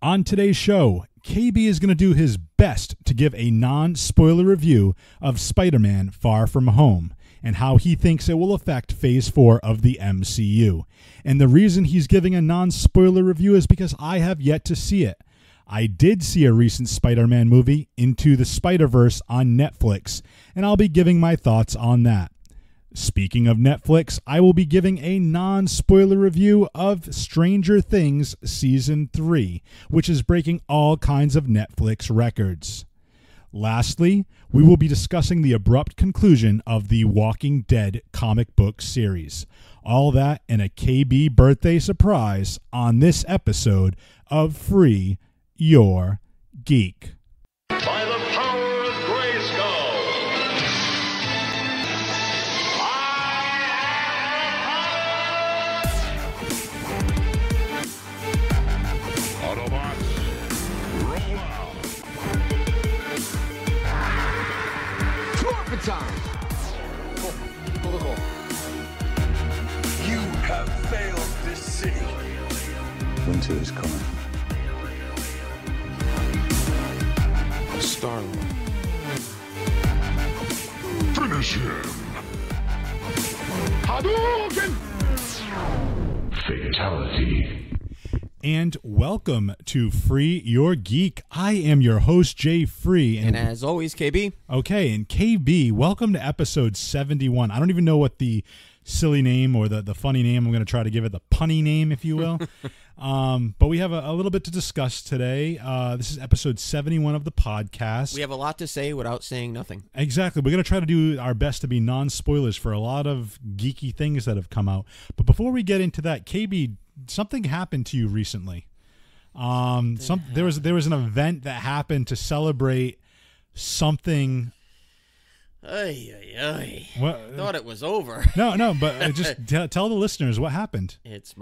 On today's show, KB is going to do his best to give a non-spoiler review of Spider-Man Far From Home and how he thinks it will affect Phase 4 of the MCU. And the reason he's giving a non-spoiler review is because I have yet to see it. I did see a recent Spider-Man movie, Into the Spider-Verse, on Netflix, and I'll be giving my thoughts on that. Speaking of Netflix, I will be giving a non-spoiler review of Stranger Things Season 3, which is breaking all kinds of Netflix records. Lastly, we will be discussing the abrupt conclusion of the Walking Dead comic book series. All that and a KB birthday surprise on this episode of Free Your Geek. By the power of Grayskull, Autobots, roll out. Corporate time! Cool. You have failed this city. Winter is coming. Star-Lord. Finish him. Hadouken! Fatality. And welcome to Free Your Geek. I am your host, Jay Free. And as always, KB. Okay, and KB, welcome to episode 71. I don't even know what the silly name or the funny name, I'm going to try to give it the punny name, if you will. But we have a little bit to discuss today. This is episode 71 of the podcast. We have a lot to say without saying nothing. Exactly. We're going to try to do our best to be non-spoilers for a lot of geeky things that have come out. But before we get into that, KB, something happened to you recently. There was an event that happened to celebrate something. Ay. What? Thought it was over. No, but just tell the listeners what happened. It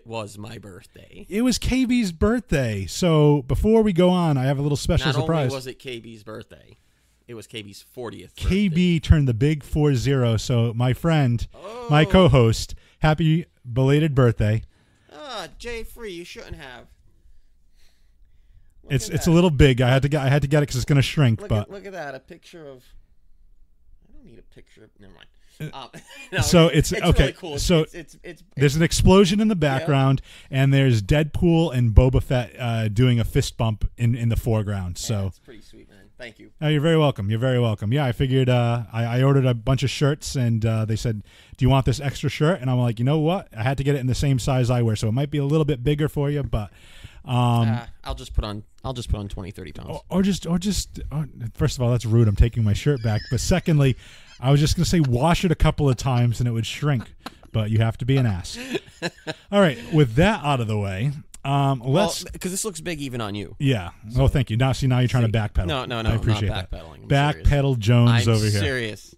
was my birthday. It was KB's birthday. So before we go on, I have a little special Not surprise. only was it KB's birthday, it was KB's 40th KB birthday. turned the big 40. So my friend, my co-host, happy belated birthday. Jay Free, you shouldn't have. It's a little big. I had to get it because it's going to shrink. Look at that. A picture of. I don't need a picture of. Never mind. No, so it's okay. Really cool. So it's there's an explosion in the background, and there's Deadpool and Boba Fett doing a fist bump in the foreground. So it's pretty sweet, man. Thank you. Oh, you're very welcome. You're very welcome. Yeah, I figured I ordered a bunch of shirts, and they said, "Do you want this extra shirt?" And I'm like, you know what? I had to get it in the same size I wear, so it might be a little bit bigger for you, but I'll just put on 20, 30 pounds. Or just first of all, that's rude. I'm taking my shirt back. But secondly, I was just gonna say wash it a couple of times and it would shrink. But you have to be an ass. All right. With that out of the way. Let's because this looks big even on you. Yeah. Oh, thank you. Now you're trying to backpedal. No. I appreciate I'm not that. backpedaling. Backpedal Jones over here. I'm serious.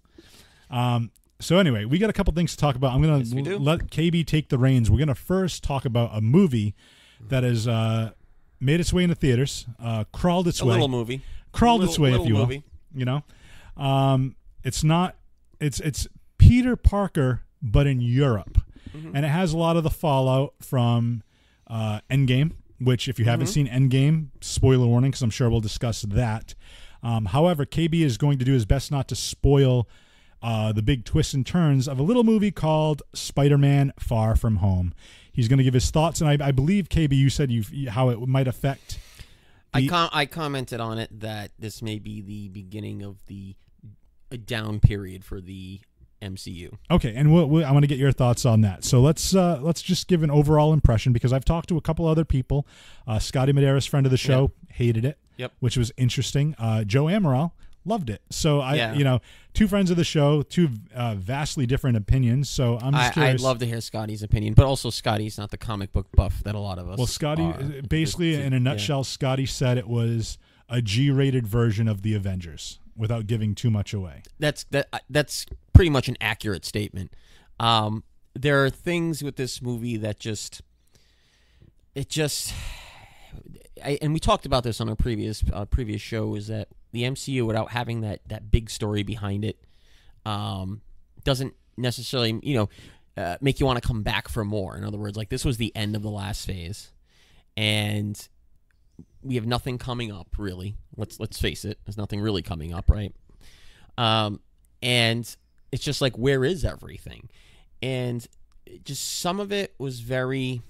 So anyway, we got a couple things to talk about. I'm going to let KB take the reins. We're going to first talk about a movie that has made its way into theaters, crawled its way. A little movie. Crawled its way, if you will. You know, it's Peter Parker, but in Europe, and it has a lot of the fallout from Endgame. Which, if you haven't seen Endgame, spoiler warning, because I'm sure we'll discuss that. However, KB is going to do his best not to spoil the big twists and turns of a little movie called Spider-Man Far From Home. He's going to give his thoughts, and I believe, KB, you said how it might affect. I commented on it that this may be the beginning of a down period for the MCU. Okay, and I want to get your thoughts on that. So let's just give an overall impression, because I've talked to a couple other people. Scotty Medeiros, friend of the show, hated it. Yep. Which was interesting. Joe Amaral loved it. So two friends of the show, two vastly different opinions. So I'm just curious. I'd love to hear Scotty's opinion, but also Scotty's not the comic book buff that a lot of us. Well, Scotty, basically, in a nutshell, Scotty said it was a G-rated version of the Avengers, without giving too much away. That's pretty much an accurate statement. There are things with this movie that and we talked about this on a previous show, is that the MCU, without having that big story behind it, doesn't necessarily make you want to come back for more. In other words, like, this was the end of the last phase, and we have nothing coming up really. Let's face it, there's nothing really coming up, right? And it's just like, where is everything? And just some of it was very.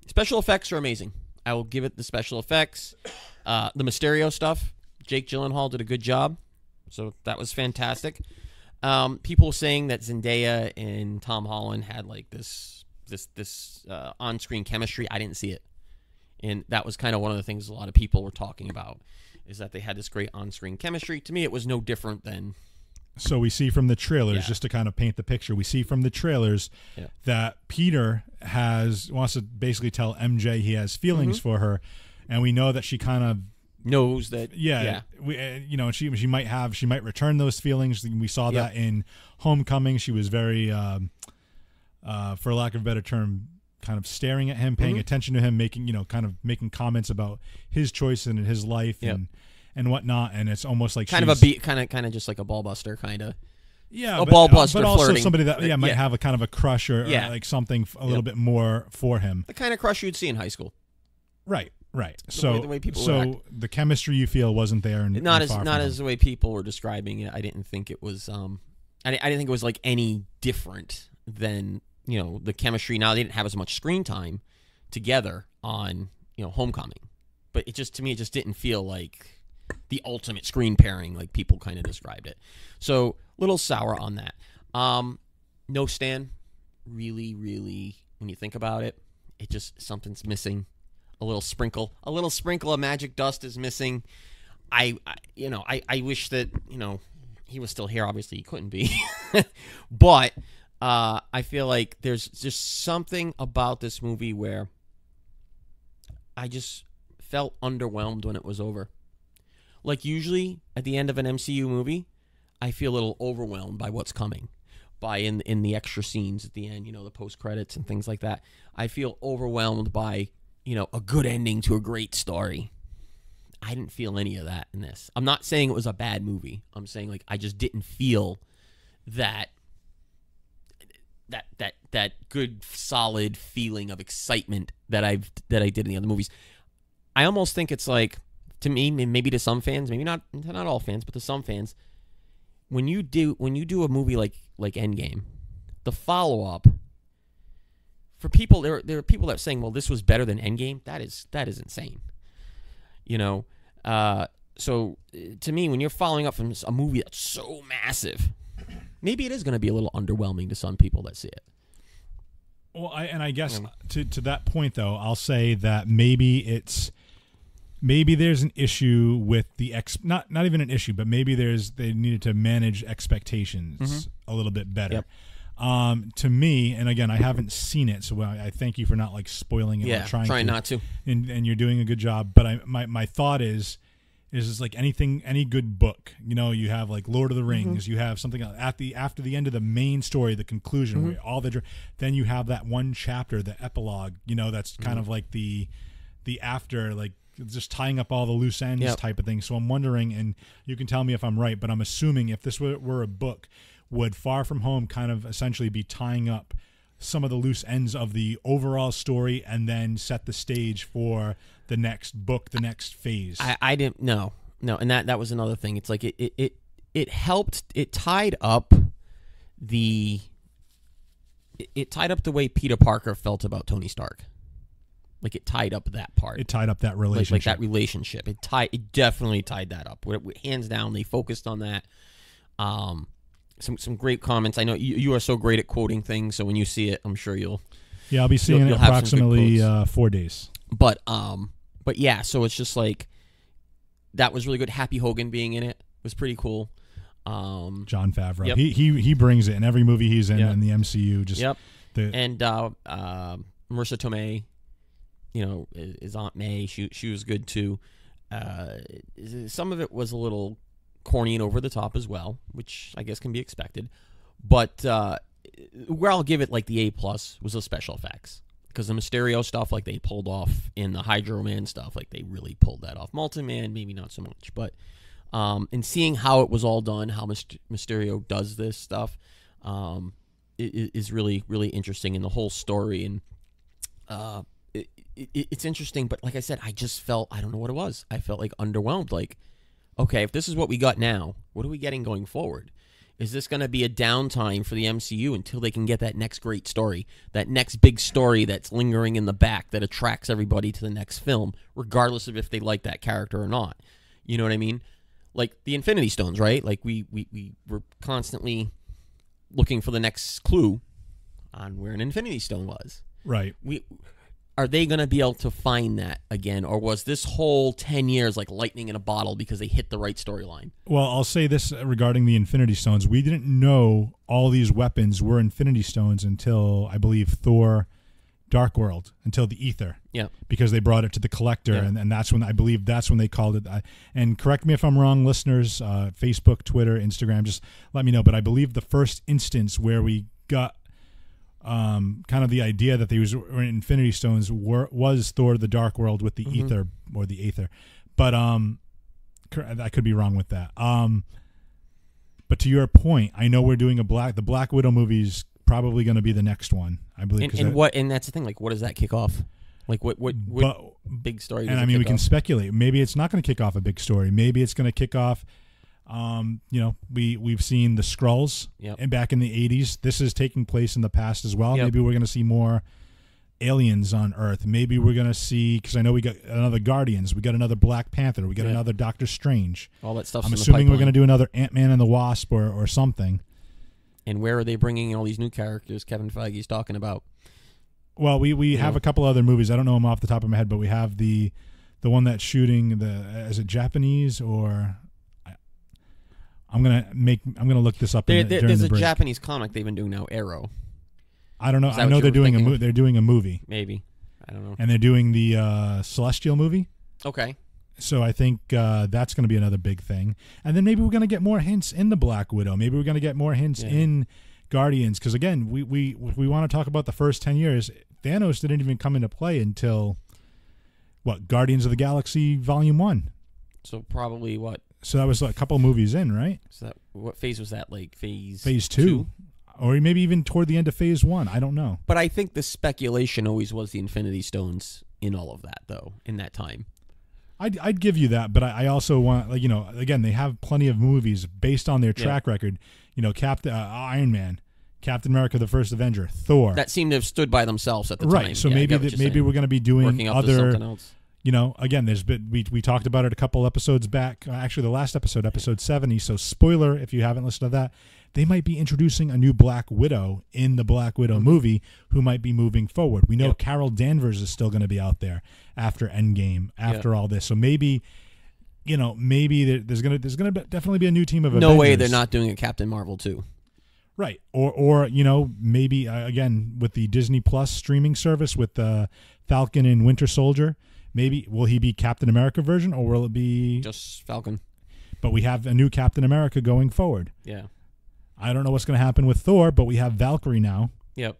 Special effects are amazing. I will give it the special effects. The Mysterio stuff, Jake Gyllenhaal did a good job, so that was fantastic. People saying that Zendaya and Tom Holland had like this on-screen chemistry. I didn't see it, and that was kind of one of the things a lot of people were talking about, is that they had this great on-screen chemistry. To me, it was no different than. So we see from the trailers, just to kind of paint the picture, we see from the trailers that Peter wants to basically tell MJ he has feelings for her, and we know that she kind of knows that. She might return those feelings. We saw that in Homecoming. She was very, for lack of a better term, kind of staring at him, paying attention to him, making comments about his choice and his life and whatnot, and it's almost like kind of just like a ball buster, kind of. Yeah, a ball buster, but also flirting. Somebody that might have a kind of a crush or like something a little bit more for him. The kind of crush you'd see in high school. Right. The way people so the chemistry you feel wasn't there, and not as the way people were describing it. I didn't think it was. I didn't think it was like any different than the chemistry. Now they didn't have as much screen time together on Homecoming, but it just didn't feel like the ultimate screen pairing like people kind of described it. So little sour on that. No Stan, really, when you think about it, it just something's missing. A little sprinkle of magic dust is missing. I wish that he was still here. Obviously he couldn't be, but I feel like there's just something about this movie where I just felt underwhelmed when it was over. Like usually at the end of an MCU movie, I feel a little overwhelmed by what's coming, by in the extra scenes at the end, the post credits and things like that. I feel overwhelmed by a good ending to a great story. I didn't feel any of that in this. I'm not saying it was a bad movie. I'm saying like I just didn't feel that good solid feeling of excitement that I did in the other movies. I almost think it's like, to me, maybe to some fans, maybe not all fans, but to some fans, when you do a movie like Endgame, the follow up, for people, there are people that are saying, well, this was better than Endgame. That is insane. So to me, when you're following up from a movie that's so massive, maybe it is going to be a little underwhelming to some people that see it. Well, I guess to that point though, I'll say that maybe there's an issue with the not even an issue, but maybe they needed to manage expectations a little bit better. Yep. To me, and again, I haven't seen it, so I thank you for not like spoiling it. Yeah, trying not to. And you're doing a good job. But my thought is like any good book. You have like Lord of the Rings. You have something after the end of the main story, the conclusion, where then you have that one chapter, the epilogue. That's kind of like the after, like just tying up all the loose ends type of thing. So I'm wondering, and you can tell me if I'm right, but I'm assuming if this were a book, would Far From Home kind of essentially be tying up some of the loose ends of the overall story and then set the stage for the next book, the next phase? I didn't no, and that was another thing. It's like it helped. It tied up the way Peter Parker felt about Tony Stark. Like it tied up that part. It tied up that relationship. Like that relationship. It definitely tied that up. Hands down, they focused on that. Some great comments. I know you are so great at quoting things, so when you see it, I'm sure you'll. Yeah, I'll be seeing it approximately 4 days. But yeah, so it's just like that was really good. Happy Hogan being in it was pretty cool. Jon Favreau. Yep. He brings it in every movie he's in the MCU. Just and Marissa Tomei, is Aunt May. She was good too. Some of it was a little corny and over the top as well, which I guess can be expected. But where I'll give it like the A+ was the special effects, because the Mysterio stuff, like they pulled off in the Hydro Man stuff, like they really pulled that off. Multi-Man, maybe not so much, but in seeing how it was all done, how Mysterio does this stuff, is really, really interesting in the whole story. And it's interesting, but like I said, I just felt, I don't know what it was. I felt like underwhelmed. Like, okay, if this is what we got now, what are we getting going forward? Is this going to be a downtime for the MCU until they can get that next great story, that next big story that's lingering in the back that attracts everybody to the next film, regardless of if they like that character or not? You know what I mean? Like the Infinity Stones, right? Like we were constantly looking for the next clue on where an Infinity Stone was. Right. Are they going to be able to find that again, or was this whole 10 years like lightning in a bottle because they hit the right storyline? Well, I'll say this regarding the Infinity Stones. We didn't know all these weapons were Infinity Stones until, I believe, Thor Dark World, until the Ether. Yeah. Because they brought it to the Collector, Yeah. and that's when, I believe, that's when they called it. And correct me if I'm wrong, listeners, Facebook, Twitter, Instagram, just let me know. But I believe the first instance where we got kind of the idea that they were Infinity Stones was Thor the Dark World with the Ether or the Aether. But I could be wrong with that. But to your point, I know we're doing the Black Widow movie's probably going to be the next one, I believe. And that's the thing, like what does that kick off? Like what big story does and it I mean, kick we can off? speculate. Maybe it's not going to kick off a big story. Maybe it's going to kick off we've seen the Skrulls and back in the 80s. This is taking place in the past as well. Yep. Maybe we're going to see more aliens on Earth. Maybe we're going to see, because I know we got another Guardians, we got another Black Panther, we got another Doctor Strange. All that stuff. I'm assuming we're going to do another Ant-Man and the Wasp or something. And where are they bringing all these new characters Kevin Feige's talking about? Well, we have a couple other movies. I don't know them off the top of my head, but we have the one that's shooting is it Japanese or... I'm gonna look this up. During There's the a break. Japanese comic they've been doing now, Arrow. I don't know. Is that I what know you they're were doing thinking? they're doing a movie, Maybe. I don't know. and they're doing the Celestial movie. Okay. So I think that's going to be another big thing. And then maybe we're going to get more hints in the Black Widow. Maybe we're going to get more hints in Guardians. Because again, we want to talk about the first 10 years. Thanos didn't even come into play until Guardians of the Galaxy Volume 1. So probably what? So that was a couple movies in, right? So that, what phase was that? Like Phase 2? Or maybe even toward the end of Phase 1. I don't know. But I think the speculation always was the Infinity Stones in all of that, though, in that time. I'd give you that, but I also want, again, they have plenty of movies based on their track record. Captain Iron Man, Captain America: The First Avenger, Thor. That seemed to have stood by themselves at the time. Right. So Yeah, I maybe get what you're saying. we're going to be doing Working up to other. something else. Again, we talked about it a couple episodes back. Actually, the last episode 70. So spoiler if you haven't listened to that. They might be introducing a new Black Widow in the Black Widow movie who might be moving forward. We know Carol Danvers is still going to be out there after Endgame, after all this. So maybe, there's going to definitely be a new team of No Avengers. way they're not doing a Captain Marvel too. Right. Or maybe, again, with the Disney Plus streaming service with Falcon and Winter Soldier, maybe will he be Captain America version or will it be... Just Falcon. But we have a new Captain America going forward. Yeah. I don't know what's going to happen with Thor, but we have Valkyrie now. Yep.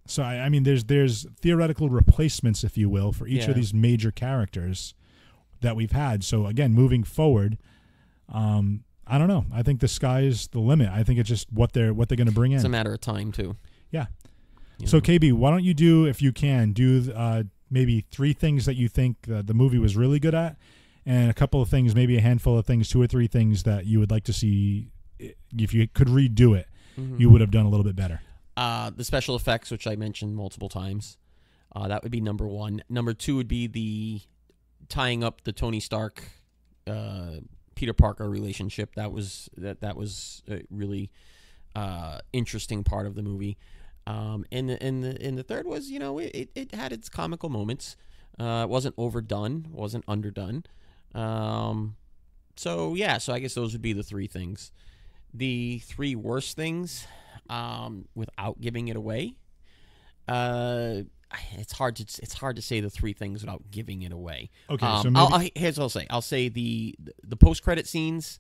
So, I mean, there's theoretical replacements, if you will, for each of these major characters that we've had. So, again, moving forward, I don't know. I think the sky's the limit. I think it's just what they're going to bring in. It's a matter of time, too. Yeah. So, KB, why don't you do, if you can, maybe 3 things that you think the movie was really good at, and a couple of things, maybe a handful of things, 2 or 3 things that you would like to see. If you could redo it, you would have done a little bit better. The special effects, which I mentioned multiple times, that would be number 1. Number 2 would be the tying up the Tony Stark, Peter Parker relationship. That was a really interesting part of the movie. And the third was, it had its comical moments. It wasn't overdone, wasn't underdone. So I guess those would be the 3 things. The 3 worst things, without giving it away. It's hard to say the 3 things without giving it away. Okay, so maybe... here's what I'll say. I'll say the post-credit scenes,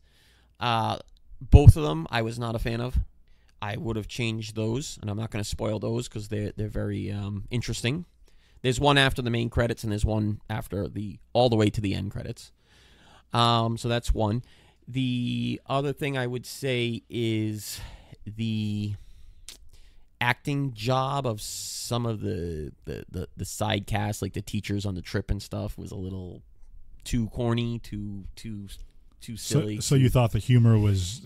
both of them I was not a fan of. I would have changed those, and I'm not going to spoil those because they're very interesting. There's one after the main credits, and there's one after all the way to the end credits. So that's one. The other thing I would say is acting job of some of the side cast, like the teachers on the trip and stuff, was a little too corny, too silly. So you thought the humor was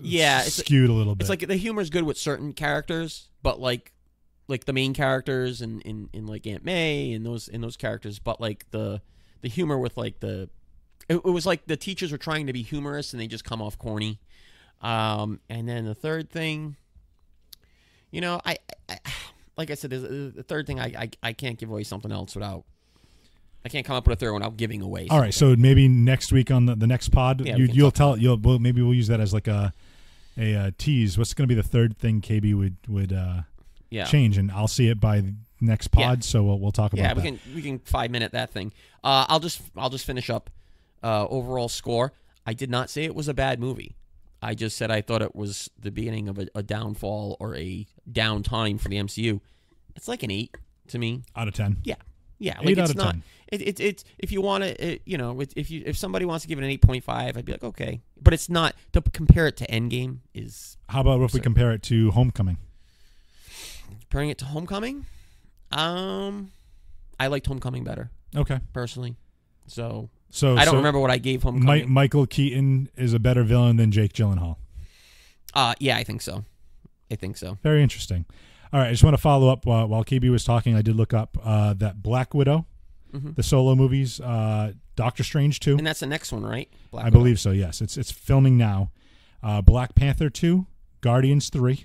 skewed a little bit. It's like the humor's good with certain characters, but like the main characters in like Aunt May and those characters, but like the humor with like it was like the teachers were trying to be humorous and they just come off corny. And then the third thing, I like I said, the third thing I can't give away something else without. I can't come up with a third one without giving away something. All right, so maybe next week on the next pod, you'll tell. Maybe we'll use that as like a tease. What's going to be the third thing KB would change, and I'll see it by the next pod. So we'll talk about that. Yeah, we can 5-minute that thing. I'll just finish up. Overall score. I did not say it was a bad movie. I just said I thought it was the beginning of a downfall or a downtime for the MCU. It's like an 8 to me. Out of 10. Yeah. 8 out of 10. It's if you want to, if somebody wants to give it an 8.5, I'd be like, okay, but it's not. To compare it to Endgame is. How about if we compare it to Homecoming? Comparing it to Homecoming, I liked Homecoming better. Okay, personally, so I don't remember what I gave Homecoming. Michael Keaton is a better villain than Jake Gyllenhaal. Yeah, I think so. Very interesting. All right, I just want to follow up while KB was talking. I did look up that Black Widow, the solo movies, Doctor Strange 2. And that's the next one, right? I believe so, yes. It's filming now. Black Panther 2, Guardians 3,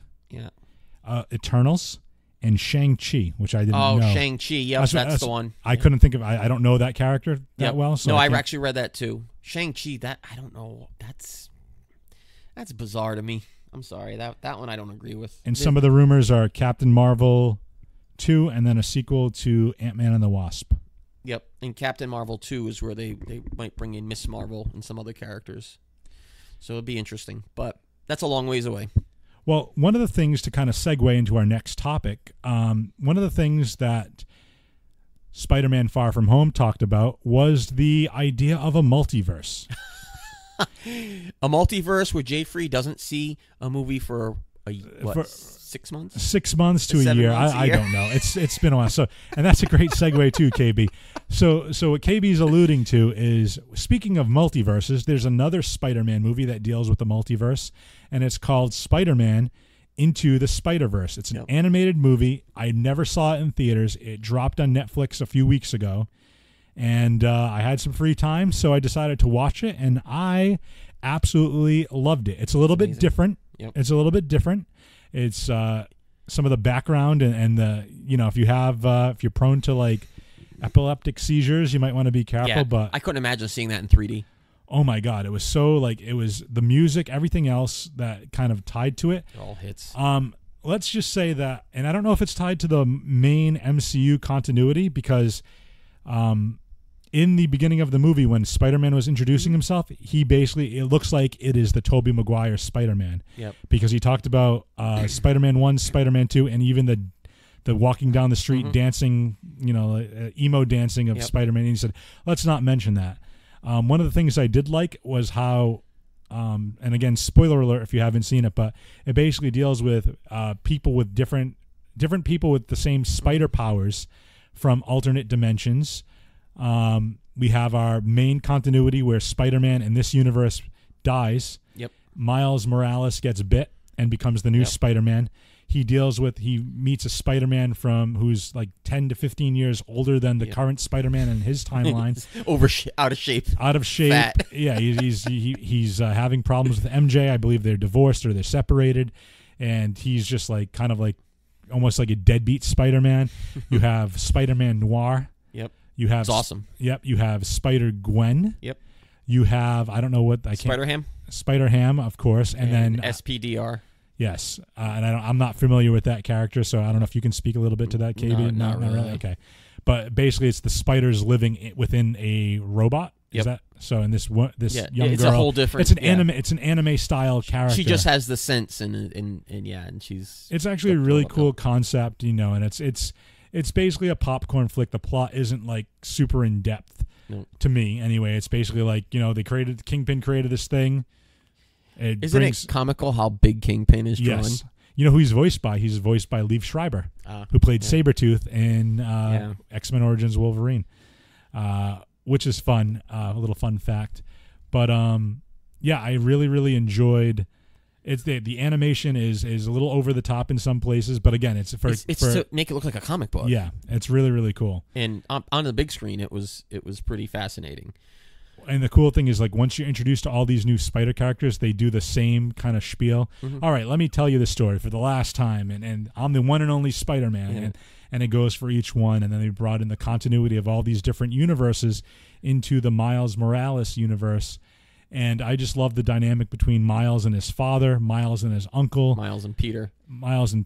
Eternals, and Shang-Chi, which I didn't know. Oh, Shang-Chi. Yep, that's the one. I couldn't think of I don't know that character that well. So no, I've actually read that too. Shang-Chi, that I don't know. That's bizarre to me. I'm sorry. That one I don't agree with. And some of the rumors are Captain Marvel 2 and then a sequel to Ant-Man and the Wasp. Yep. And Captain Marvel 2 is where they might bring in Miss Marvel and some other characters. So it'll be interesting. But that's a long ways away. Well, one of the things to kind of segue into our next topic, one of the things that Spider-Man Far From Home talked about was the idea of a multiverse. A multiverse where Jay Free doesn't see a movie for 6 months? 6 months to a year. I don't know. It's been a while. So, and that's a great segue too, KB. So what KB's alluding to is, speaking of multiverses, there's another Spider-Man movie that deals with the multiverse, and it's called Spider-Man Into the Spider-Verse. It's an animated movie. I never saw it in theaters. It dropped on Netflix a few weeks ago. And I had some free time, so I decided to watch it, and I absolutely loved it. It's a little bit different. Yep. It's a little bit different. It's some of the background and the, if you're prone to like epileptic seizures, you might want to be careful. Yeah, but I couldn't imagine seeing that in 3D. Oh my God, it was so it was the music, everything else that kind of tied to it. It all hits. Let's just say that, and I don't know if it's tied to the main MCU continuity because. In the beginning of the movie, when Spider-Man was introducing himself, it looks like it is the Tobey Maguire Spider-Man. Yep. Because he talked about Spider-Man 1, Spider-Man 2, and even the walking down the street dancing, emo dancing of Spider-Man. And he said, let's not mention that. One of the things I did like was how, and again, spoiler alert if you haven't seen it, but it basically deals with people with different people with the same spider powers from alternate dimensions. We have our main continuity where Spider-Man in this universe dies. Yep. Miles Morales gets bit and becomes the new Spider-Man. He meets a Spider-Man who's like 10 to 15 years older than the current Spider-Man in his timeline. Out of shape. Out of shape. Fat. Yeah, he's having problems with MJ. I believe they're divorced or they're separated, and he's just kind of almost like a deadbeat Spider-Man. You have Spider-Man Noir. Yep. You have it's awesome. Yep. You have Spider-Gwen. Yep. You have Spider-Ham. Spider-Ham, of course, and then SPDR. Yes, and I'm not familiar with that character, so I don't know if you can speak a little bit to that, KB. No, not really. Okay, but basically, it's the spiders living within a robot. Yep. Is that so? And this young it's girl, a whole different. It's an anime. It's an anime style character. She just has the sense, and she's. It's actually a really cool concept, and it's basically a popcorn flick. The plot isn't super in depth to me, anyway. It's basically Kingpin created this thing. Isn't it comical how big Kingpin is drawn? You know who he's voiced by? He's voiced by Liev Schreiber, who played Sabretooth in X-Men Origins Wolverine, which is fun, a little fun fact. But I really, really enjoyed. It's the animation is a little over the top in some places, but again, it's for to make it look like a comic book. Yeah, it's really, really cool. And on the big screen, it was pretty fascinating. And the cool thing is, like, once you're introduced to all these new Spider characters, they do the same kind of spiel. Mm-hmm. All right, let me tell you the story for the last time, and I'm the one and only Spider-Man, and it goes for each one. And then they brought in the continuity of all these different universes into the Miles Morales universe. And I just love the dynamic between Miles and his father, Miles and his uncle, Miles and Peter, Miles and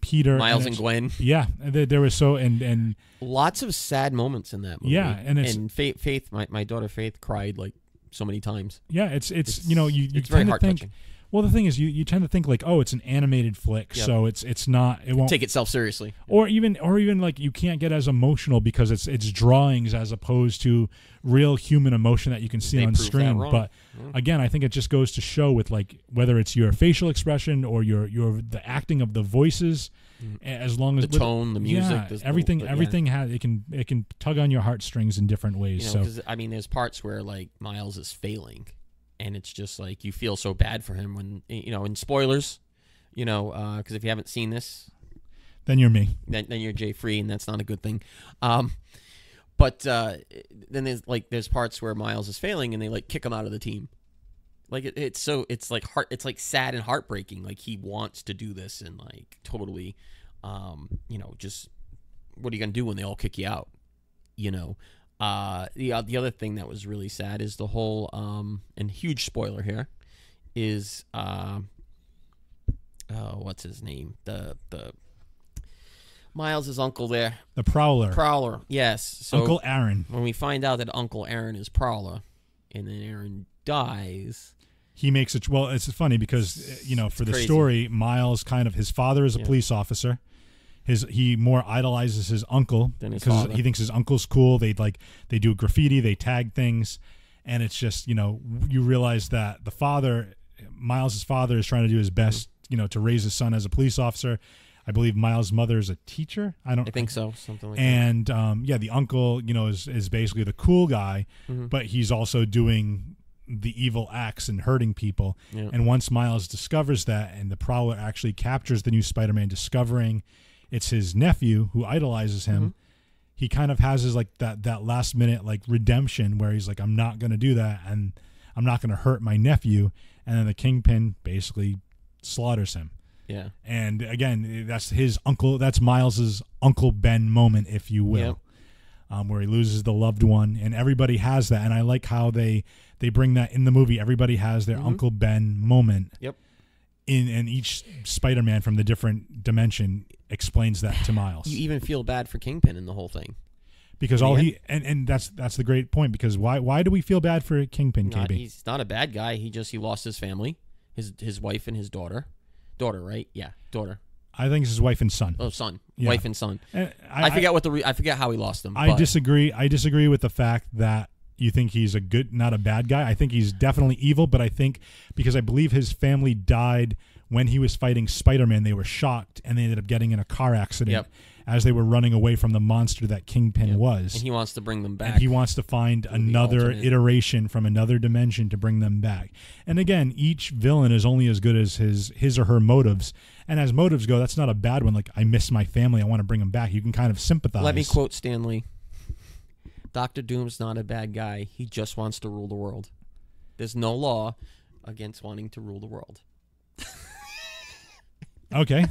Gwen. Yeah, there was and lots of sad moments in that movie. Yeah, and Faith, my daughter Faith, cried like so many times. Yeah, it's you know, you it's very tend to think. heart-touching. Well, the thing is, you tend to think like, oh, it's an animated flick, so it won't take itself seriously, or even like you can't get as emotional because it's drawings as opposed to real human emotion that you can see on screen. But again, I think it just goes to show with like whether it's your facial expression or the acting of the voices, as long as the tone, the music, everything has it can tug on your heartstrings in different ways. You know, 'cause, I mean, there's parts where like Miles is failing. And it's just like you feel so bad for him when, you know, in spoilers, you know, because if you haven't seen this, then you're me. Then you're Jay Free, and that's not a good thing. But then there's parts where Miles is failing, and they like kick him out of the team. Like it's like sad and heartbreaking. Like he wants to do this, and like totally, you know, just what are you gonna do when they all kick you out? You know. The other thing that was really sad is the whole and huge spoiler here is what's his name, the Miles' uncle there, the Prowler, yes, so Uncle Aaron. When we find out that Uncle Aaron is Prowler and then Aaron dies, he makes it. Well, it's funny because you know, for the crazy. story, Miles his father is a police officer. He more idolizes his uncle because he thinks his uncle's cool. They do graffiti, they tag things, and it's just, you know, you realize that Miles' father is trying to do his best, you know, to raise his son as a police officer. I believe Miles' mother is a teacher. I think so, something like that. And the uncle, you know, is basically the cool guy, but he's also doing the evil acts and hurting people. Yeah. And once Miles discovers that, and the Prowler actually captures the new Spider-Man, discovering it's his nephew who idolizes him, he kind of has his like that last minute like redemption where he's like, I'm not going to do that, and I'm not going to hurt my nephew. And then the Kingpin basically slaughters him. Yeah. And again, that's his uncle. That's Miles's Uncle Ben moment, if you will, where he loses the loved one, and everybody has that. And I like how they bring that in the movie. Everybody has their Uncle Ben moment. Yep. In each Spider-Man from the different dimension explains that to Miles. You even feel bad for Kingpin in the whole thing. Because and that's the great point, because why do we feel bad for Kingpin, KB? He's not a bad guy. He lost his family, his wife and his daughter. Daughter, right? Yeah, daughter. I think it's his wife and son. Oh, son. Yeah. Wife and son. And I forget how he lost them. I disagree. I disagree with the fact that you think he's not a bad guy. I think he's definitely evil, but I think because I believe his family died when he was fighting Spider-Man, they were shocked and they ended up getting in a car accident as they were running away from the monster that Kingpin was. And he wants to bring them back. And he wants to find another iteration from another dimension to bring them back. And again, each villain is only as good as his or her motives. And as motives go, that's not a bad one. Like, I miss my family, I want to bring them back. You can kind of sympathize. Let me quote Stan Lee. Dr. Doom's not a bad guy. He just wants to rule the world. There's no law against wanting to rule the world. Okay.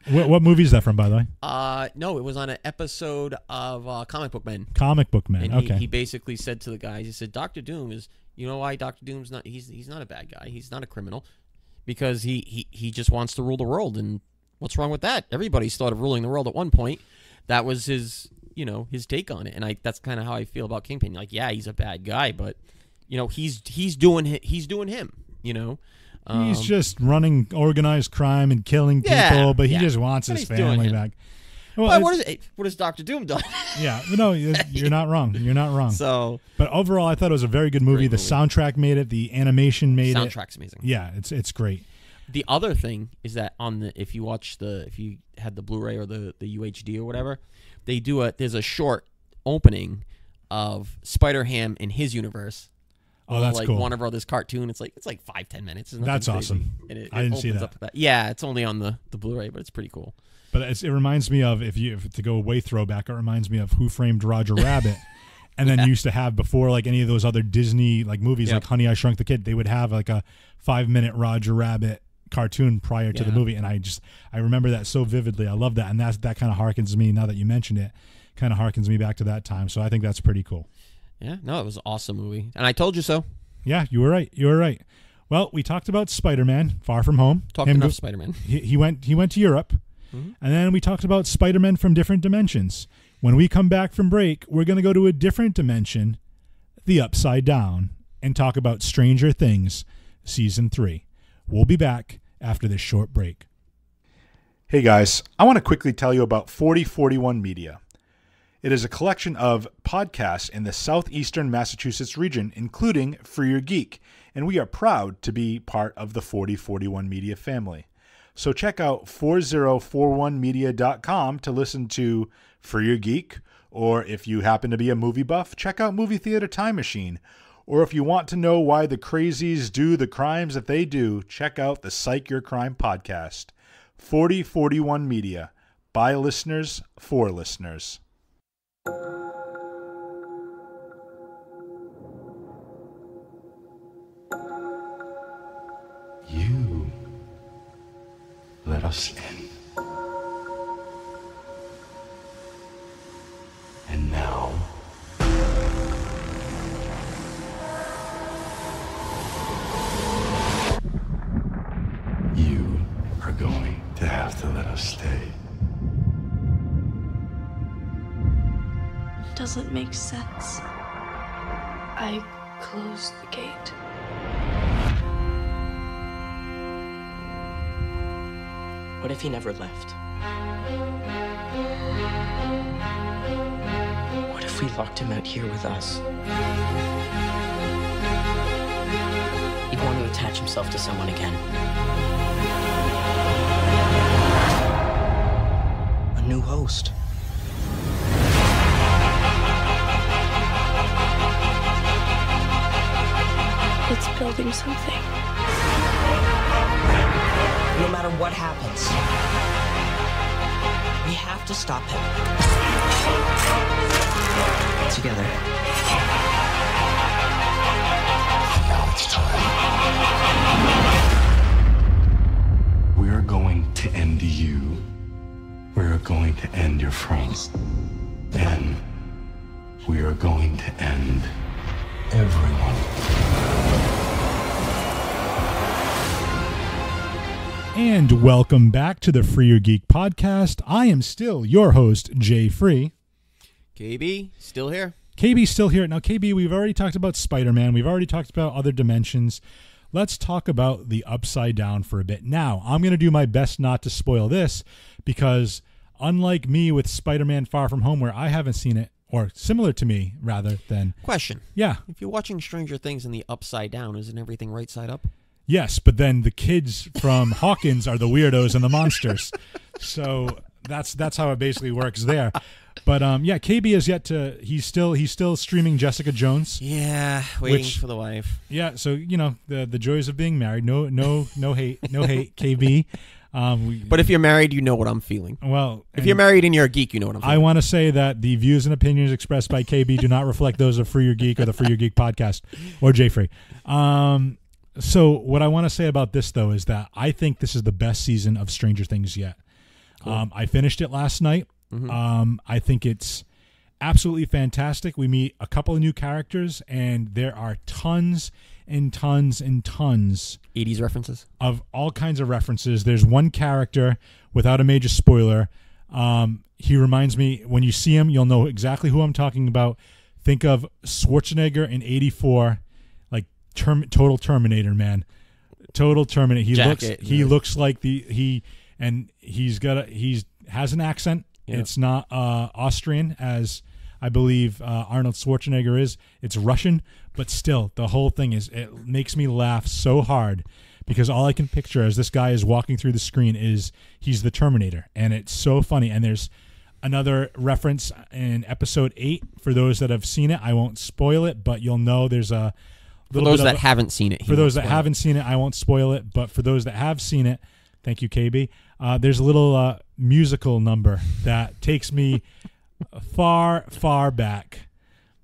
What movie is that from, by the way? No, it was on an episode of Comic Book Men. Comic Book Men, and okay. He basically said to the guys, he said, Dr. Doom is, you know why Dr. Doom's not, he's not a bad guy. He's not a criminal. Because he just wants to rule the world. And what's wrong with that? Everybody's thought of ruling the world at one point. That was his take on it. And that's kind of how I feel about Kingpin. Like, yeah, he's a bad guy, but he's doing him, he's just running organized crime and killing people, but he just wants his family back. Well, what has Dr. Doom done? Yeah, no, you're not wrong. You're not wrong. So, but overall, I thought it was a very good movie. The soundtrack made it. The animation made it. Soundtrack's amazing. Yeah, it's great. The other thing is that if you had the Blu-ray or the UHD or whatever, there's a short opening of Spider-Ham in his universe. Oh, that's like cool. Warner Brothers cartoon. It's like 5-10 minutes. That's awesome. And it I didn't see opens that. up with that. Yeah, it's only on the Blu-ray, but it's pretty cool. But it reminds me of, if to go way throwback, it reminds me of Who Framed Roger Rabbit. And then used to have, before like any of those other Disney like movies, like Honey, I Shrunk the Kid, they would have like a 5-minute Roger Rabbit cartoon prior to the movie. And I remember that so vividly. I love that. And that kind of harkens me, now that you mentioned it, kind of harkens me back to that time. So I think that's pretty cool. Yeah, no, it was an awesome movie. And I told you so. Yeah, you were right. You were right. Well, we talked about Spider-Man, Far From Home. Talked enough Spider-Man. He went to Europe. Mm-hmm. And then we talked about Spider-Man from different dimensions. When we come back from break, we're going to go to a different dimension, the Upside Down, and talk about Stranger Things Season 3. We'll be back after this short break. Hey guys, I want to quickly tell you about 4041 Media. It is a collection of podcasts in the southeastern Massachusetts region, including For Your Geek, and we are proud to be part of the 4041 Media family. So check out 4041media.com to listen to For Your Geek, or if you happen to be a movie buff, check out Movie Theater Time Machine. Or if you want to know why the crazies do the crimes that they do, check out the Psych Your Crime podcast. 4041 Media, by listeners, for listeners. You let us in. And now, you are going to have to let us stay. Doesn't make sense. I closed the gate. What if he never left? What if we locked him out here with us? He'd want to attach himself to someone again. A new host. It's building something. No matter what happens, we have to stop him. Together. Now it's time. We are going to end you. We are going to end your friends. And we are going to end everyone. And welcome back to the Free Your Geek podcast. I am still your host, Jay Free. KB, still here. KB's still here. Now, KB, we've already talked about Spider-Man. We've already talked about other dimensions. Let's talk about the Upside Down for a bit. Now, I'm going to do my best not to spoil this because unlike me with Spider-Man Far From Home, where I haven't seen it, or similar to me, rather than... Question. Yeah. If you're watching Stranger Things in the Upside Down, isn't everything right side up? Yes, but then the kids from Hawkins are the weirdos and the monsters. So that's how it basically works there. But yeah, KB is yet to. He's still streaming Jessica Jones. Yeah, waiting for the wife. Yeah, so you know the joys of being married. No hate, KB. But if you're married, you know what I'm feeling. Well, if you're married and you're a geek, you know what I'm feeling. I want to say that the views and opinions expressed by KB do not reflect those of Free Your Geek or the Free Your Geek podcast or Jay Free. So what I want to say about this, though, is that I think this is the best season of Stranger Things yet. Cool. I finished it last night. Mm-hmm. I think it's absolutely fantastic. We meet a couple of new characters, and there are tons and tons and tons 80s references of all kinds of references. There's one character, without a major spoiler, he reminds me, when you see him, you'll know exactly who I'm talking about. Think of Schwarzenegger in 84, like total Terminator, man. Total Terminator. He looks like he has an accent. Yeah. It's not Austrian, as I believe Arnold Schwarzenegger is. It's Russian, but still, the whole thing it makes me laugh so hard because all I can picture as this guy is walking through the screen is he's the Terminator, and it's so funny. And there's another reference in episode 8 for those that have seen it. I won't spoil it, but you'll know there's a For little those bit that of, haven't seen it, for those that haven't seen it, I won't spoil it. But for those that have seen it, thank you, KB. There's a little musical number that takes me far, far back.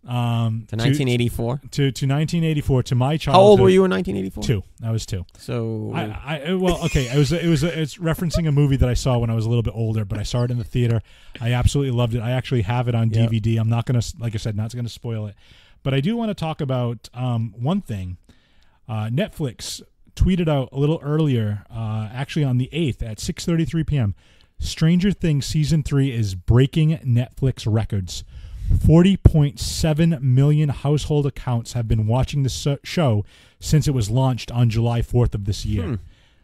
To 1984. To 1984, to my childhood. How old were you in 1984? 2. I was 2. So okay. It's referencing a movie that I saw when I was a little bit older, but I saw it in the theater. I absolutely loved it. I actually have it on DVD. I'm not gonna, like I said, not gonna spoil it, but I do want to talk about one thing. Netflix tweeted out a little earlier, actually on the 8th at 6:33 p.m. Stranger Things season 3 is breaking Netflix records. 40.7 million household accounts have been watching the show since it was launched on July 4th of this year.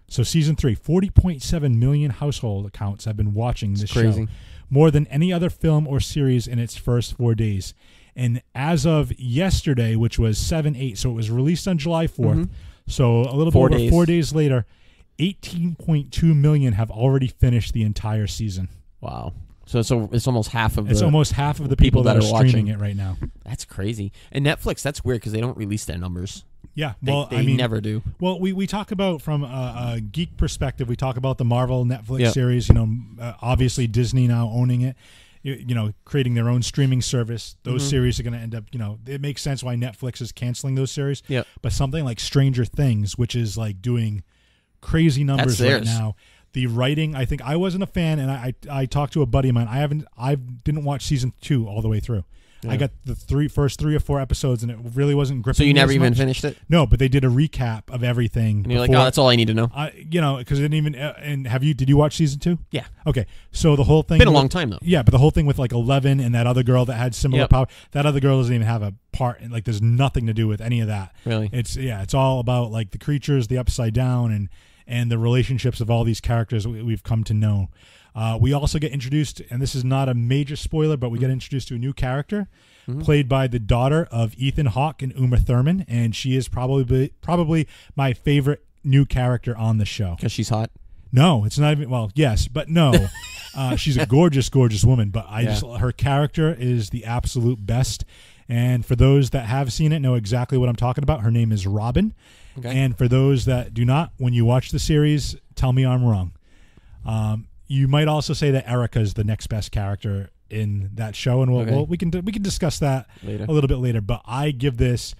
So season 3, 40.7 million household accounts have been watching this show. More than any other film or series in its first 4 days. And as of yesterday, which was 7/8, so it was released on July 4th, so a little bit over 4 days later, 18.2 million have already finished the entire season. Wow. So it's almost half of the people that are streaming it right now. That's crazy. And Netflix, that's weird because they don't release their numbers. Yeah, well, they never do. Well, we talk about from a geek perspective. We talk about the Marvel Netflix series. You know, obviously Disney now owning it. You know, creating their own streaming service. Those series are going to end up. You know, it makes sense why Netflix is canceling those series. Yeah. But something like Stranger Things, which is like doing crazy numbers right now. The writing, I think I wasn't a fan, and I talked to a buddy of mine. I didn't watch season 2 all the way through. Yeah. I got the first 3 or 4 episodes, and it really wasn't gripping. So you me never as even much. finished it? No, but they did a recap of everything. And you're like, oh, that's all I need to know. You know, because it didn't even. And did you watch season 2? Yeah. Okay, so the whole thing. Been a long time though. Yeah, but the whole thing with like 11 and that other girl that had similar power. That other girl doesn't even have a part. Like, there's nothing to do with any of that. Really? It's all about like the creatures, the upside down, and the relationships of all these characters we've come to know. We also get introduced, and this is not a major spoiler, but we get introduced to a new character played by the daughter of Ethan Hawke and Uma Thurman, and she is probably my favorite new character on the show. Because she's hot? No, it's not even, well, yes, but no. She's a gorgeous, gorgeous woman, but her character is the absolute best. And for those that have seen it, know exactly what I'm talking about. Her name is Robin. Okay. And for those that do not, when you watch the series, tell me I'm wrong. You might also say that Erica is the next best character in that show, and we can discuss that later. A little bit later. But I give this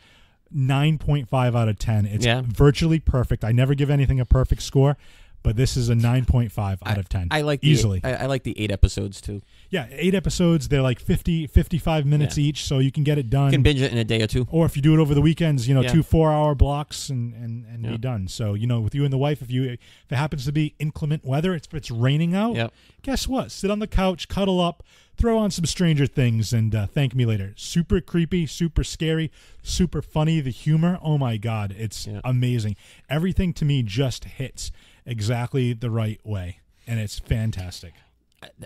9.5 out of 10. It's virtually perfect. I never give anything a perfect score, but this is a 9.5 out of 10. I like easily. I like the 8 episodes too. Yeah, 8 episodes. They're like 55 minutes each, so you can get it done. You can binge it in a day or two. Or if you do it over the weekends, 2 4-hour blocks and be done. So, with you and the wife, if it happens to be inclement weather, if it's raining out, guess what? Sit on the couch, cuddle up, throw on some Stranger Things, and thank me later. Super creepy, super scary, super funny. The humor, oh my God, it's amazing. Everything to me just hits exactly the right way, and it's fantastic.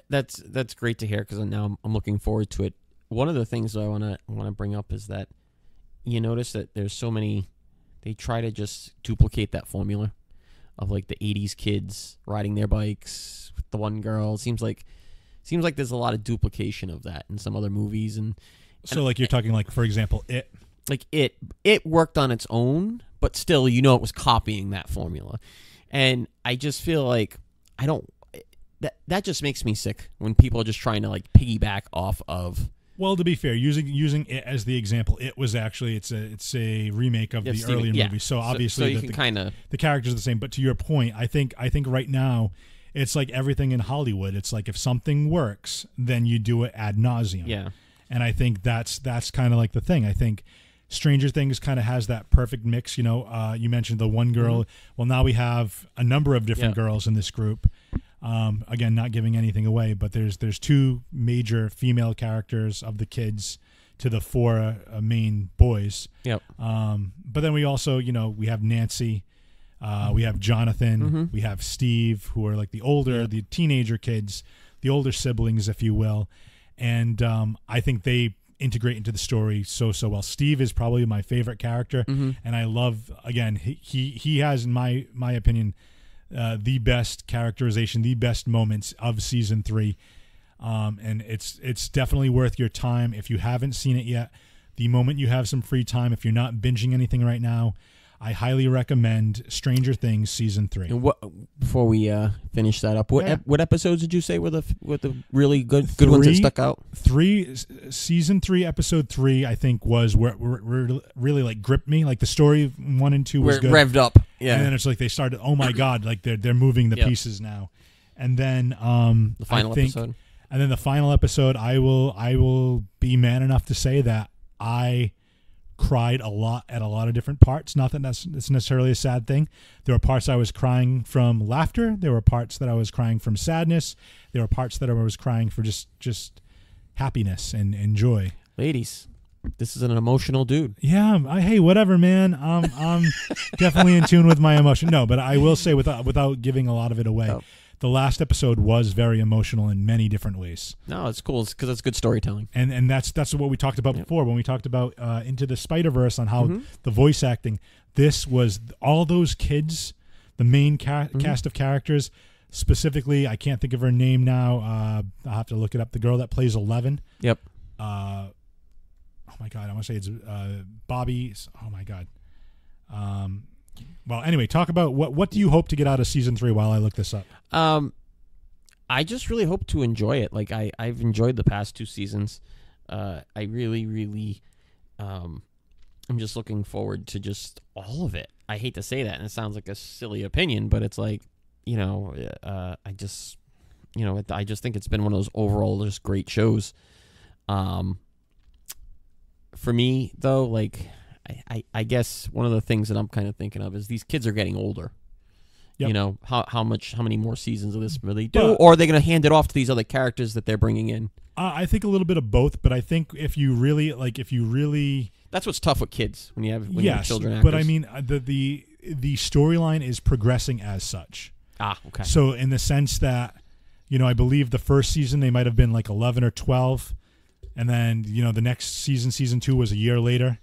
That's great to hear, because now I'm looking forward to it. One of the things that I want to bring up is that you notice that there's so many. They try to just duplicate that formula of like the 80s kids riding their bikes with the one girl. Seems like there's a lot of duplication of that in some other movies, and so like you're talking like, for example, it worked on its own, but still it was copying that formula, and I just feel like that just makes me sick when people are just trying to like piggyback off of. Well, to be fair, using it as the example, it was actually it's a remake of the earlier movie. So obviously, so you can kind of the characters are the same. But to your point, I think right now it's like everything in Hollywood. It's like if something works, then you do it ad nauseum. Yeah, and I think that's kind of like the thing. I think Stranger Things kind of has that perfect mix. You mentioned the one girl. Well, now we have a number of different girls in this group. Again, not giving anything away, but there's 2 major female characters of the kids to the 4 main boys. Yep. But then we also, we have Nancy, we have Jonathan, we have Steve, who are like the teenager kids, the older siblings, if you will. And I think they integrate into the story so well. Steve is probably my favorite character, and I love, again, he has, in my opinion, the best characterization, the best moments of season 3, and it's definitely worth your time if you haven't seen it yet. The moment you have some free time, if you're not binging anything right now, I highly recommend Stranger Things season 3. And before we finish that up, what episodes did you say were the really good ones that stuck out? Season 3, episode 3, I think was where really like gripped me. Like the story 1 and 2 was where it good. revved up, yeah. And then it's like they started. Oh my God! Like they're moving the pieces now. And then the final episode. And then the final episode, I will be man enough to say that I cried a lot at a lot of different parts. Not that that's necessarily a sad thing. There were parts I was crying from laughter. There were parts that I was crying from sadness. There were parts that I was crying for just happiness and joy. Ladies, this is an emotional dude. Yeah, hey, whatever, man. I'm definitely in tune with my emotion. No, but I will say without giving a lot of it away, the last episode was very emotional in many different ways. No, it's cool because it's good storytelling. And that's what we talked about before when we talked about Into the Spider-Verse on how the voice acting. This was all those kids, the main cast of characters. Specifically, I can't think of her name now. I'll have to look it up. The girl that plays 11. Yep. Oh my God, I want to say it's Bobby. Oh my God. Well, anyway, talk about what do you hope to get out of season 3 while I look this up? I just really hope to enjoy it. Like I've enjoyed the past 2 seasons. I really, I'm just looking forward to just all of it. I hate to say that, and it sounds like a silly opinion, but it's like, I just think it's been one of those overall just great shows. For me though, like I guess one of the things that I'm kind of thinking of is these kids are getting older. Yep. How many more seasons of this will they do, or are they going to hand it off to these other characters that they're bringing in? I think a little bit of both, but I think if you really that's what's tough with kids when you have children actors. But I mean the storyline is progressing as such. Okay. So in the sense that I believe the first season they might have been like 11 or 12, and then the next season 2 was a year later,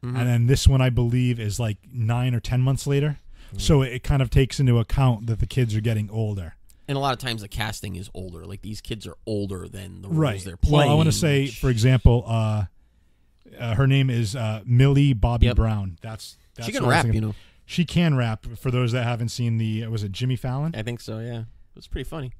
and then this one I believe is like 9 or 10 months later. So it kind of takes into account that the kids are getting older. And a lot of times the casting is older. Like these kids are older than the roles they're playing. Well, I want to say, for example, her name is Millie Bobby Brown. That's she can rap, She can rap. For those that haven't seen was it Jimmy Fallon? I think so, yeah. It was pretty funny.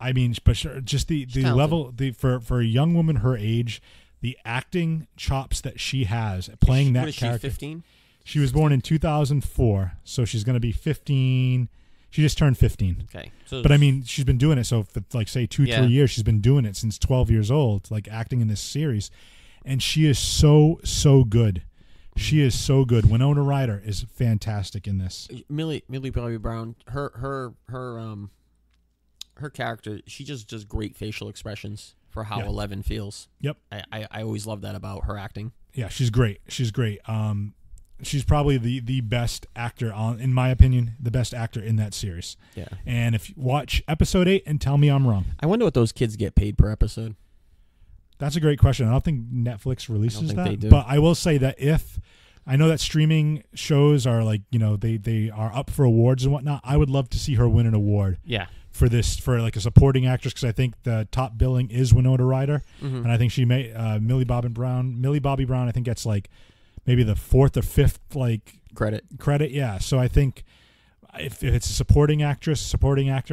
I mean, but just the level, for a young woman her age, the acting chops that she has playing that character. 15? She was born in 2004, so she's going to be 15. She just turned 15. Okay. But I mean, she's been doing it. So for like say 2-3 years, she's been doing it since 12 years old, like acting in this series. And she is so good. She is so good. Winona Ryder is fantastic in this. Millie Bobby Brown, her character, she just does great facial expressions for how 11 feels. Yep. I always love that about her acting. Yeah, she's great. She's great. She's probably the best actor in my opinion, the best actor in that series. Yeah. And if you watch episode 8 and tell me I'm wrong. I wonder what those kids get paid per episode. That's a great question. I don't think Netflix releases that. They do. But I will say that I know that streaming shows are like, they are up for awards and whatnot. I would love to see her win an award. Yeah. For like a supporting actress, because I think the top billing is Winona Ryder, and I think she may Millie Bobby Brown, I think gets like maybe the 4th or 5th like credit. Yeah. So I think if it's a supporting actor,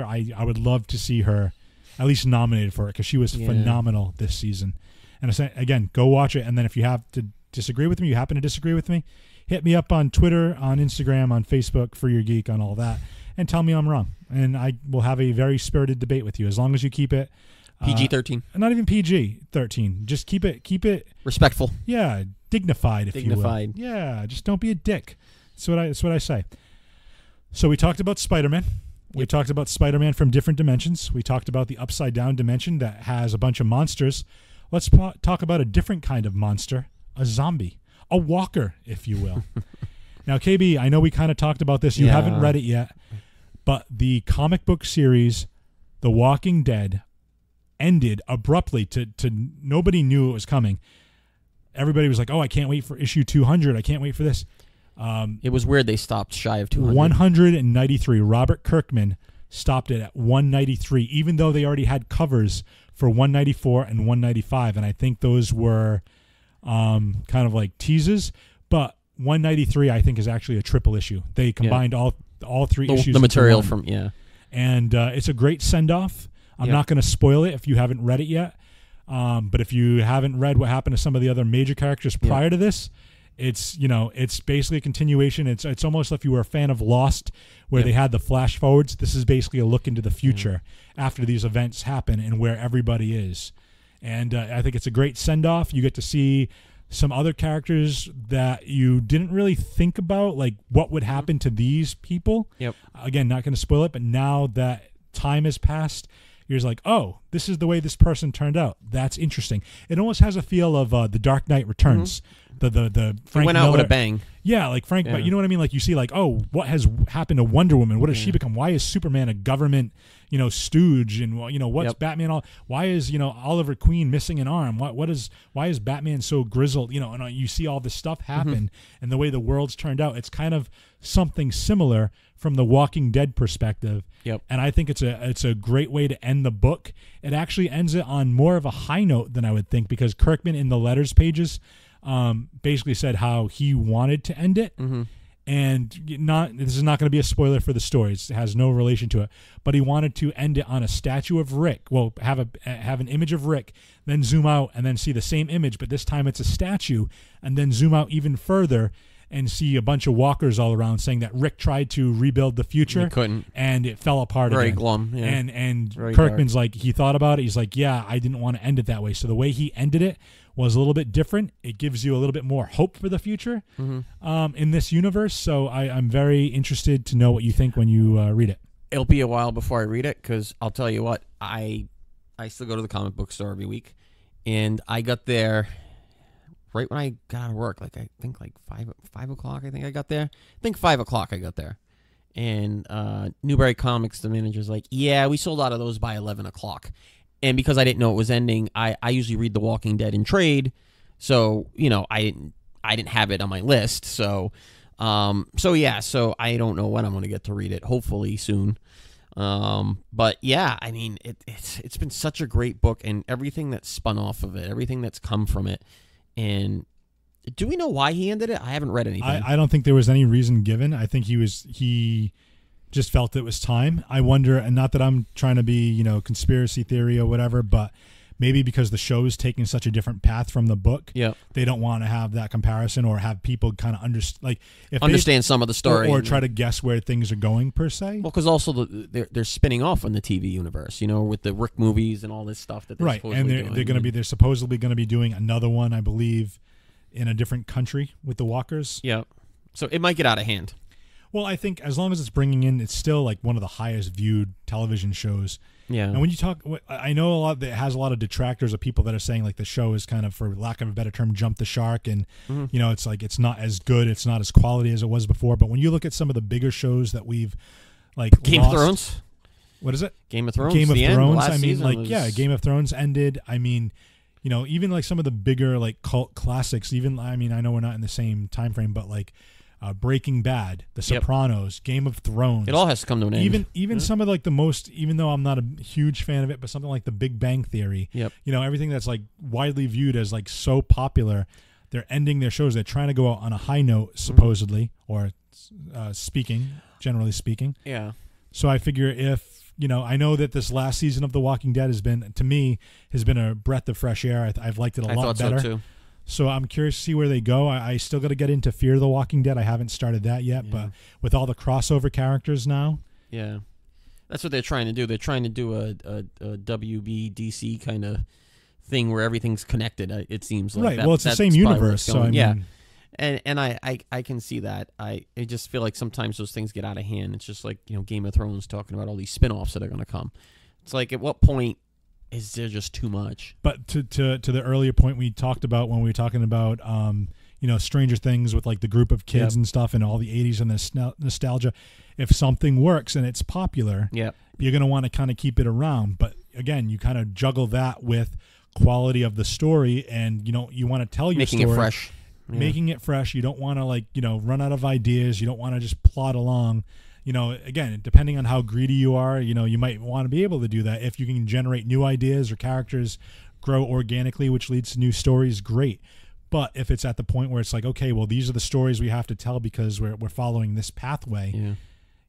I would love to see her at least nominated for it, because she was phenomenal this season. And again, go watch it, and then if you have to disagree with me, you happen to disagree with me, hit me up on Twitter, on Instagram, on Facebook for Your Geek, on all that, and tell me I'm wrong, and I will have a very spirited debate with you, as long as you keep it PG-13. Not even PG-13. Just keep it respectful. Yeah, dignified, if you will. Yeah, just don't be a dick. That's what I say. So we talked about Spider-Man. We talked about Spider-Man from different dimensions. We talked about the upside down dimension that has a bunch of monsters. Let's talk about a different kind of monster, a zombie, a walker, if you will. Now, KB, I know we kind of talked about this. You haven't read it yet, but the comic book series, The Walking Dead, ended abruptly to nobody knew it was coming. everybody was like, oh, I can't wait for issue 200. I can't wait for this. It was weird they stopped shy of 200. 193. Robert Kirkman stopped it at 193, even though they already had covers for 194 and 195. And I think those were kind of like teases. But 193, I think, is actually a triple issue. They combined all three issues. The material into one. from, And it's a great send-off. I'm not going to spoil it if you haven't read it yet. But if you haven't read what happened to some of the other major characters prior to this, it's basically a continuation. It's almost like you were a fan of Lost, where they had the flash forwards. This is basically a look into the future after these events happen and where everybody is. And I think it's a great send-off. You get to see some other characters that you didn't really think about, like what would happen to these people. Yep. Again, not going to spoil it, but now that time has passed, you're just like, oh, this is the way this person turned out. That's interesting. It almost has a feel of The Dark Knight Returns. The Frank went out Miller. with a bang. Yeah, like Frank, but you know what I mean? Like you see like, oh, what has happened to Wonder Woman? What has she become? Why is Superman a government, stooge? And what's Batman all? Why is, Oliver Queen missing an arm? Why is Batman so grizzled? And you see all this stuff happen and the way the world's turned out. It's kind of something similar from the Walking Dead perspective. Yep. And I think it's a great way to end the book. It actually ends it on more of a high note than I would think, because Kirkman in the letters pages basically said how he wanted to end it. And this is not going to be a spoiler for the story. It has no relation to it. But he wanted to end it on a statue of Rick. Well, have an image of Rick, then zoom out and then see the same image, but this time it's a statue, and then zoom out even further and see a bunch of walkers all around saying that Rick tried to rebuild the future. He couldn't. And it fell apart Very again. glum. Yeah. And Very Kirkman's like, he thought about it. He's like, yeah, I didn't want to end it that way. So the way he ended it was a little bit different. It gives you a little bit more hope for the future in this universe. So I'm very interested to know what you think when you read it. It'll be a while before I read it, because I'll tell you what, I still go to the comic book store every week, and I got there right when I got out of work, like I think like 5 o'clock. I think I got there. I think 5 o'clock I got there, and Newberry Comics, the manager's like, "Yeah, we sold out of those by 11 o'clock." And because I didn't know it was ending, I usually read The Walking Dead in trade, so I didn't have it on my list. So so I don't know when I'm going to get to read it. Hopefully soon. But yeah, I mean, it's been such a great book, and everything that's spun off of it, everything that's come from it. And do we know why he ended it? I haven't read anything. I don't think there was any reason given. I think he just felt it was time. I wonder, and not that I'm trying to be, conspiracy theory or whatever, but maybe because the show is taking such a different path from the book, they don't want to have that comparison or have people kind of understand some of the story or try to guess where things are going per se. Well, because also they're spinning off on the TV universe, with the Rick movies and all this stuff that they're supposedly doing. They're supposedly going to be doing another one, I believe, in a different country with the Walkers. Yeah, so it might get out of hand. Well, I think as long as it's bringing in, it's still like one of the highest viewed television shows. Yeah. And when you talk, I know it has a lot of detractors of people that are saying like the show is kind of, for lack of a better term, jumped the shark, and it's like it's not as good, it's not as quality as it was before. But when you look at some of the bigger shows that we've like Game of Thrones. What is it? Game of Thrones. Game of Thrones. I mean, Game of Thrones ended. I mean, even like some of the bigger like cult classics. Even I know we're not in the same time frame, but like. Breaking Bad, The Sopranos, Game of Thrones. It all has to come to an end. Even some of like the most, even though I'm not a huge fan of it, but something like The Big Bang Theory. Yep. Everything that's like widely viewed as like so popular, they're ending their shows. They're trying to go out on a high note, supposedly, or generally speaking. Yeah. So I figure if, I know that this last season of The Walking Dead has been a breath of fresh air. I've liked it a lot better. I thought so too. So I'm curious to see where they go. I still got to get into Fear the Walking Dead. I haven't started that yet, but with all the crossover characters now. Yeah. That's what they're trying to do. They're trying to do a WBDC kind of thing where everything's connected, it seems like. Right. Well, it's the same universe. So yeah. And I can see that. I just feel like sometimes those things get out of hand. It's just like, Game of Thrones talking about all these spin-offs that are going to come. It's like, at what point is there just too much? But to the earlier point we talked about when we were talking about Stranger Things with like the group of kids and stuff and all the 80s and the nostalgia, if something works and it's popular, you're going to want to kind of keep it around. But again, you kind of juggle that with quality of the story, and you want to tell your Making story. it fresh. Yeah. Making it fresh. You don't want to run out of ideas. You don't want to just plod along. Again, depending on how greedy you are, you might want to be able to do that. If you can generate new ideas or characters grow organically, which leads to new stories, great. But if it's at the point where it's like, okay, well, these are the stories we have to tell because we're following this pathway. Yeah.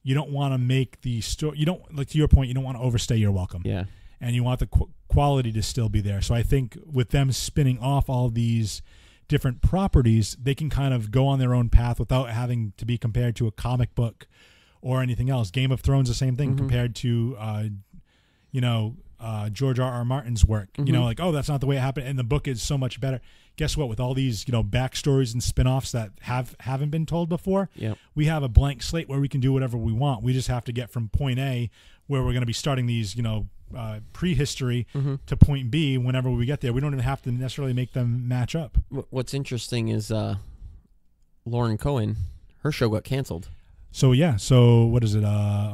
You don't want to make the story. You don't, like to your point, you don't want to overstay your welcome. Yeah. And you want the quality to still be there. So I think with them spinning off all these different properties, they can kind of go on their own path without having to be compared to a comic book or anything else. Game of Thrones, the same thing compared to, George R.R. Martin's work. Like, oh, that's not the way it happened, and the book is so much better. Guess what? With all these, backstories and spin-offs that haven't been told before, we have a blank slate where we can do whatever we want. We just have to get from point A, where we're going to be starting these, prehistory, to point B whenever we get there. We don't even have to necessarily make them match up. What's interesting is Lauren Cohen, her show got canceled. So what is it?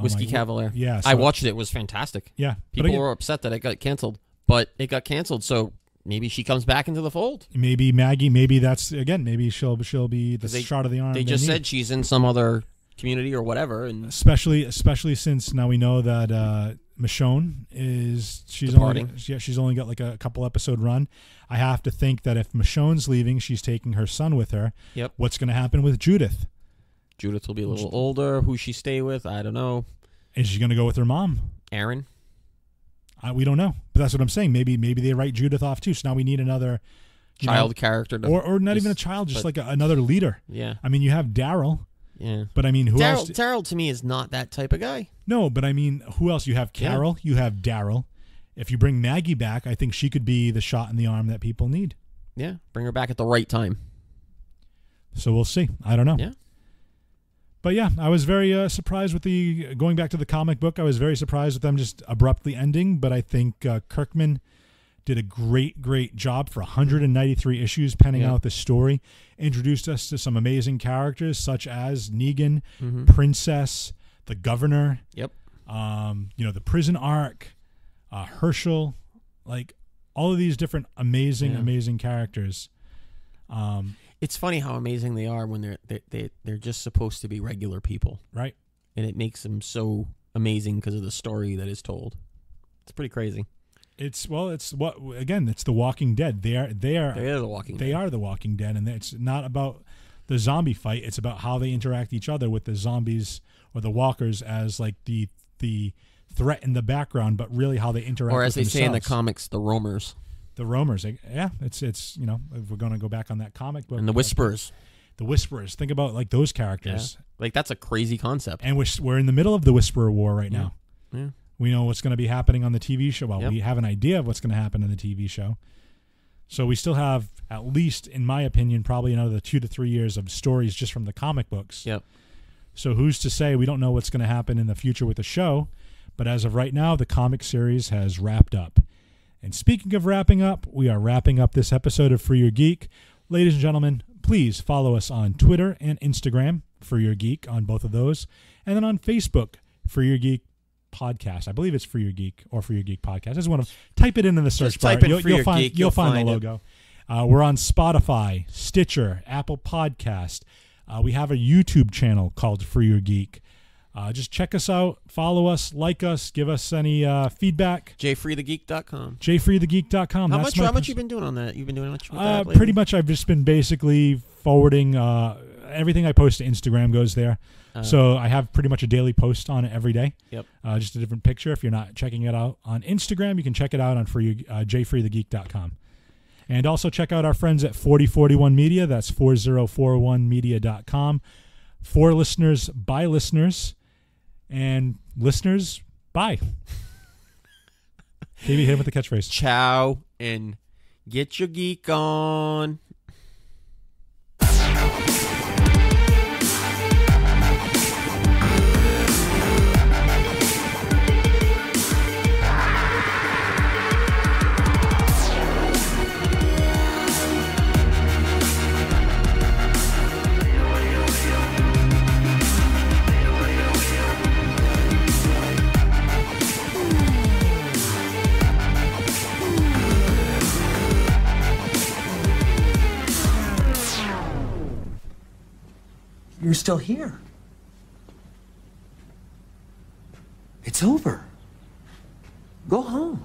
Whiskey Cavalier. Yeah, I watched it. It was fantastic. Yeah, People were upset that it got canceled, but it got canceled. So maybe she comes back into the fold. Maybe Maggie. Maybe that's again. Maybe she'll be the shot of the arm. They just said she's in some other community or whatever, and especially since now we know that Michonne she's departing. She's only got like a couple episode run. I have to think that if Michonne's leaving, she's taking her son with her. Yep. What's going to happen with Judith? Judith will be a little older. Who she stay with, I don't know. Is she going to go with her mom? Aaron? We don't know. But that's what I'm saying. Maybe they write Judith off too. So now we need another child character. Or not even a child, just like another leader. Yeah. I mean, you have Daryl. Yeah. But I mean, who else? Daryl to me is not that type of guy. No, but I mean, who else? You have Carol. You have Daryl. If you bring Maggie back, I think she could be the shot in the arm that people need. Yeah. Bring her back at the right time. So we'll see. I don't know. Yeah. But yeah, I was very surprised with going back to the comic book. I was very surprised with them just abruptly ending. But I think Kirkman did a great job for 193 issues penning out the story. Introduced us to some amazing characters such as Negan, Princess, the Governor. Yep. The prison arc, Herschel, like all of these different amazing characters. It's funny how amazing they are when they're just supposed to be regular people, right? And it makes them so amazing because of the story that is told. It's pretty crazy. It's the Walking Dead. They are the Walking Dead. They are the Walking Dead, and it's not about the zombie fight. It's about how they interact each other with the zombies or the walkers as like the threat in the background, but really how they interact. Or as they say in the themselves. Comics, the roamers. The roamers, yeah, it's if we're going to go back on that comic book. And the Whisperers. The Whisperers. Think about like those characters. Yeah. Like that's a crazy concept. And we're in the middle of the Whisperer War right now. Yeah. We know what's going to be happening on the TV show. Well, we have an idea of what's going to happen in the TV show. So we still have, at least in my opinion, probably another 2 to 3 years of stories just from the comic books. Yep. So who's to say? We don't know what's going to happen in the future with the show. But as of right now, the comic series has wrapped up. And speaking of wrapping up, we are wrapping up this episode of For Your Geek. Ladies and gentlemen, please follow us on Twitter and Instagram, For Your Geek, on both of those. And then on Facebook, For Your Geek Podcast. I believe it's For Your Geek or For Your Geek Podcast. I just want to type it in the search bar. You'll find the logo. We're on Spotify, Stitcher, Apple Podcast. We have a YouTube channel called For Your Geek. Just check us out, follow us, like us, give us any feedback. jfreethegeek.com. jfreethegeek.com. How much you been doing on that? You've been doing much with that lately? Pretty much I've just been basically forwarding everything I post to Instagram goes there. So I have pretty much a daily post on it every day. Yep. Just a different picture. If you're not checking it out on Instagram, you can check it out on jfreethegeek.com. And also check out our friends at 4041 Media. That's 4041media.com. For listeners, by listeners. And listeners, bye. KB, hit him with the catchphrase. Ciao and get your geek on. You're still here. It's over. Go home.